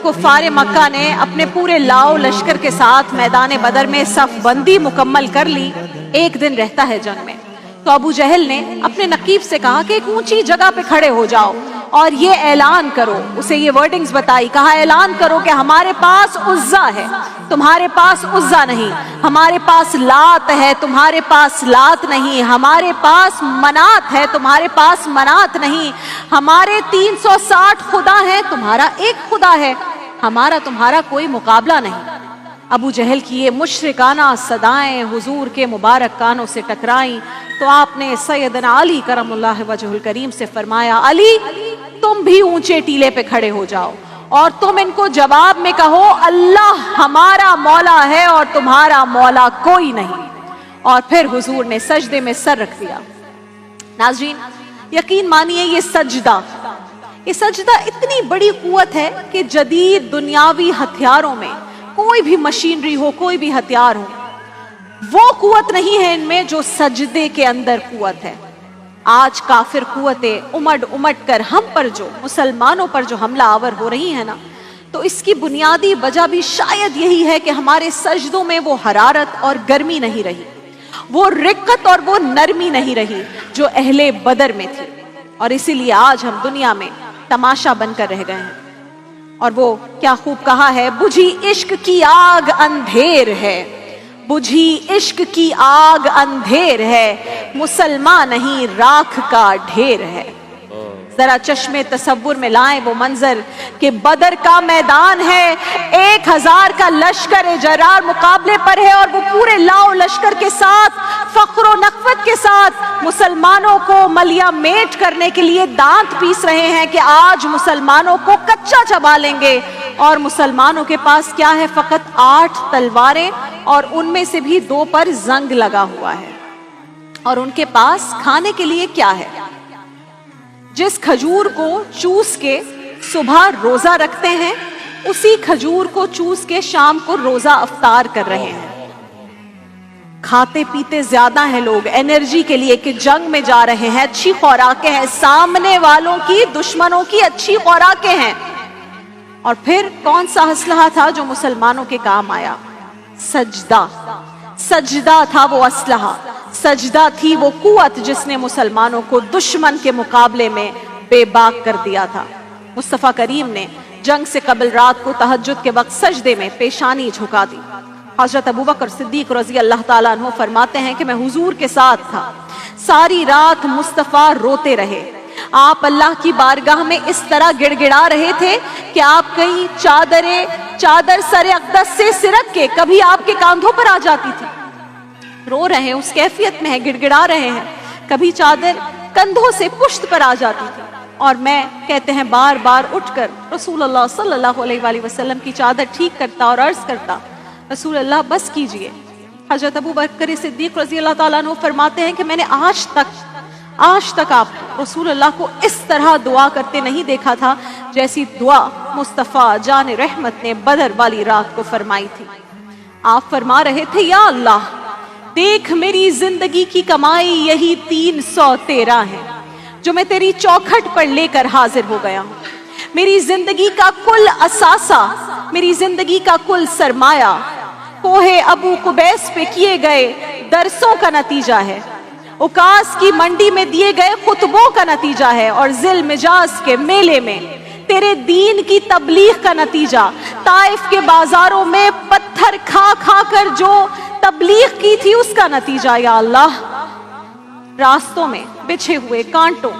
कुफ्फार मक्का ने अपने पूरे लाओ लश्कर के साथ मैदान बदर में सफ बंदी मुकम्मल कर ली। एक दिन रहता है जंग में, तो अबू जहल ने अपने नकीब से कहा कि एक ऊंची जगह पे खड़े हो जाओ और ये ऐलान करो, उसे ये वर्डिंग्स बताई, कहा ऐलान करो कि हमारे पास उज़्ज़ा है, तुम्हारे पास उज़्ज़ा नहीं, हमारे पास लात है, तुम्हारे पास लात नहीं, हमारे पास मनात है, तुम्हारे पास मनात नहीं, हमारे 360 खुदा हैं, तुम्हारा एक खुदा है, हमारा तुम्हारा कोई मुकाबला नहीं। अबू जहल की ये मुशरिकाना सदाएं हुजूर के मुबारक कानों से टकराईं तो आपने सैयदना अली करमुल्लाह वजहुल करीम से फरमाया, अली तुम भी ऊंचे टीले पे खड़े हो जाओ और तुम इनको जवाब में कहो अल्लाह हमारा मौला है और तुम्हारा मौला कोई नहीं। और फिर हुजूर ने सजदे में सर रख दिया। नाज़रीन, यकीन मानिए ये सजदा इतनी बड़ी कुव्वत है कि जदीद दुनियावी हथियारों में कोई भी मशीनरी हो, कोई भी हथियार हो, वो कुव्वत नहीं है इनमें जो सजदे के अंदर कुव्वत है। आज काफिर कुव्वतें उमड़ कर हम पर जो मुसलमानों पर जो हमला आवर हो रही है ना, तो इसकी बुनियादी वजह भी शायद यही है कि हमारे सजदों में वो हरारत और गर्मी नहीं रही, वो रिक्कत और वो नरमी नहीं रही जो अहले बदर में थी। और इसीलिए आज हम दुनिया में तमाशा बनकर रह गए हैं। और वो क्या खूब कहा है, बुझी इश्क की आग अंधेर है, बुझी इश्क की आग अंधेर है, मुसलमान नहीं राख का ढेर है। जरा चश्मे तसव्वुर में लाएं वो मंजर कि बदर का मैदान है, 1000 का लश्कर जरार मुकाबले पर है और वो पूरे लाओ लश्कर के साथ फख्र नखवत के साथ मुसलमानों को मलिया मेट करने के लिए दांत पीस रहे हैं कि आज मुसलमानों को कच्चा चबा लेंगे। और मुसलमानों के पास क्या है, फकत 8 तलवारें और उनमें से भी 2 पर जंग लगा हुआ है। और उनके पास खाने के लिए क्या है, जिस खजूर को चूस के सुबह रोजा रखते हैं उसी खजूर को चूस के शाम को रोजा अफ्तार कर रहे हैं। खाते पीते ज्यादा हैं लोग एनर्जी के लिए कि जंग में जा रहे हैं, अच्छी खुराकें हैं, सामने वालों की दुश्मनों की अच्छी खुराकें हैं। और फिर कौन सा असलहा था जो मुसलमानों के काम आया, सजदा था वो असलहा, सजदा थी वो कुव्वत जिसने मुसलमानों को दुश्मन के मुकाबले में बेबाक कर दिया था। मुस्तफ़ा करीम ने जंग से कबल रात को तहज्जुद के वक्त सजदे में पेशानी झुका दी। हजरत अबू बकर सिद्दीक रज़ी अल्लाह ताला अन्हु फरमाते हैं कि मैं हुजूर के साथ था, सारी रात मुस्तफ़ा रोते रहे, आप अल्लाह की बारगाह में इस तरह गिड़गिड़ा रहे थे कि आप कई चादर सरे अक़दस से सिरक के कभी आपके कांधों पर आ जाती थी। रो रहे हैं, उस कैफियत में है, गिड़गिड़ा रहे हैं, कभी चादर कंधों से पुश्त पर आ जाती थी। और मैं कहते हैं बार बार उठकर रसूलुल्लाह सल्लल्लाहु अलैहि वसल्लम की चादर ठीक करता और अर्ज करता, रसूल अल्लाह बस कीजिए। हजरत अबू बकर सिद्दीक रज़ी अल्लाह ताला अन्हु फरमाते हैं कि मैंने आज तक आप रसूल अल्लाह को इस तरह दुआ करते नहीं देखा था जैसी दुआ मुस्तफ़ा जान रहमत ने बदर वाली रात को फरमाई थी। आप फरमा रहे थे, या अल्लाह देख मेरी जिंदगी की कमाई यही 313 है जो मैं तेरी चौखट पर लेकर हाजिर हो गया हूँ। मेरी जिंदगी का कुल असासा, मेरी जिंदगी का कुल सरमाया कोहे अबू कुबैस पे किए गए दरसों का नतीजा है, उकास की मंडी में दिए गए खुतबों का नतीजा है, और जिल मिजाज के मेले में तेरे दीन की तबलीग का नतीजा, ताइफ के बाजारों में पत्थर खा खा कर जो तबलीग की थी उसका नतीजा। या अल्लाह, रास्तों में बिछे हुए कांटों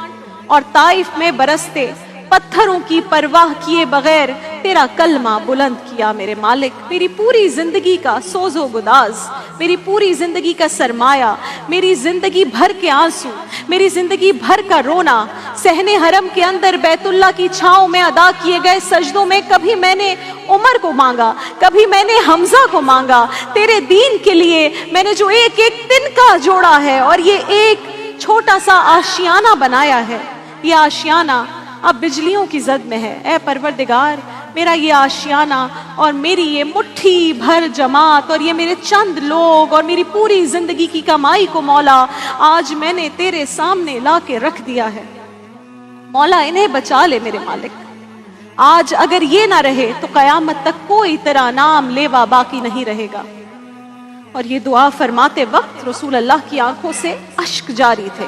और ताइफ में बरसते पत्थरों की परवाह किए बगैर तेरा कलमा बुलंद किया मेरे मालिक। मेरी पूरी जिंदगी का सोजो गुदाज, मेरी पूरी जिंदगी का सरमाया, मेरी जिंदगी भर के आंसू, मेरी जिंदगी भर का रोना सहने हरम के अंदर बैतुल्लाह की छांव में अदा किए गए सजदों में कभी मैंने उमर को मांगा, कभी मैंने हमजा को मांगा। तेरे दीन के लिए मैंने जो एक एक तिनका जोड़ा है और ये एक छोटा सा आशियाना बनाया है, ये आशियाना अब बिजलियों की जद में है। ऐ परवरदिगार, मेरा ये आशियाना और मेरी ये मुट्ठी भर जमात और ये मेरे चंद लोग और मेरी पूरी जिंदगी की कमाई को मौला आज मैंने तेरे सामने ला के रख दिया है। मौला इन्हें बचा ले मेरे मालिक, آج اگر یہ نہ رہے تو قیامت تک کوئی تیرا نام لیوا باقی نہیں رہے گا۔ اور یہ دعا فرماتے وقت رسول اللہ کی آنکھوں سے اشک جاری تھے۔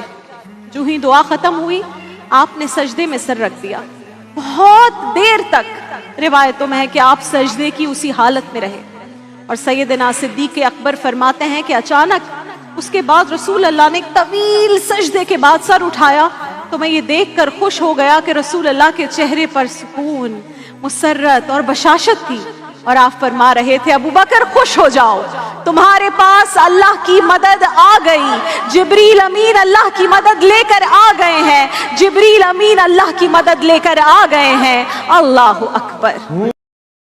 جو ہی دعا ختم ہوئی آپ نے سجدے میں سر رکھ دیا۔ بہت دیر تک روایتوں میں ہے کہ آپ سجدے کی اسی حالت میں رہے۔ اور سیدنا صدیق اکبر فرماتے ہیں کہ اچانک اس کے بعد رسول اللہ نے ایک طویل سجدے کے بعد سر اٹھایا تو میں یہ دیکھ کر خوش ہو گیا کہ رسول اللہ کے چہرے پر سکون، مسرت اور بشاشت تھی۔ اور آپ فرما رہے تھے ابو بکر خوش ہو جاؤ، تمہارے پاس اللہ کی مدد آ گئی، جبریل امین اللہ کی مدد لے کر آ گئے ہیں، جبریل امین اللہ کی مدد لے کر آ گئے ہیں۔ اللہ اکبر۔